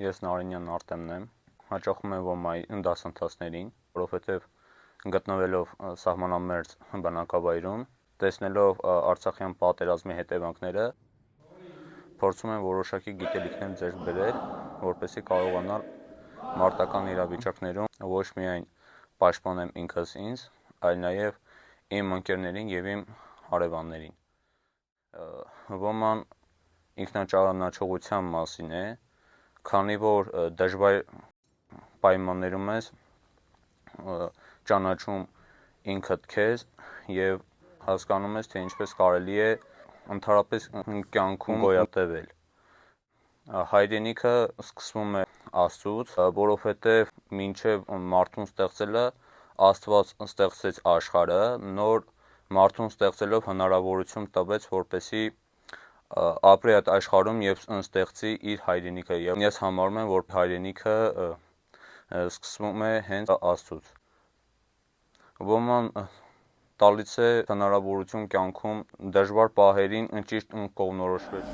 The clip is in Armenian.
Ես Նարինյան Արտեմն եմ, հաճախում եմ ՈՄԱ-ի դասընթացներին, որովհետև գտնվելով սահմանամերձ բնակավայրում, տեսնելով Արցախյան պատերազմի հետևանքները, փորձում եմ որոշակի գիտելիքներ ձեռք բերել, որպեսզի կարողանալ մարտական իրավիճակներում ոչ միայն պաշտպանեմ ինքս ինձ, այլ նաև իմ ընկերներին և իմ հարևաններին։ ՈՄԱ-ն ինքնաճանաչողության մասին է, քանի որ դժվար պայմաններում ես ճանաչում ինքդ քեզ և հասկանում ես, թե ինչպես կարելի է ընդհանրապես կյանքում գոյատևել։ Հայրենիքը սկսվում է Աստծուց, որովհետև մինչև մարդուն ստեղծելը Աստված ստեղծեց աշխարհը, նոր մարդուն ստեղծելով հնարավորություն տվեց, որպեսզի ապրի այդ աշխարհում և ստեղծի իր հայրենիքը, և ես համարում եմ, որ հայրենիքը սկսվում է հենց Աստծուց։ ՈՄԱ-ն տալիս է հնարավորություն կյանքում դժվար պահերին ճիշտ կողմնորոշվել։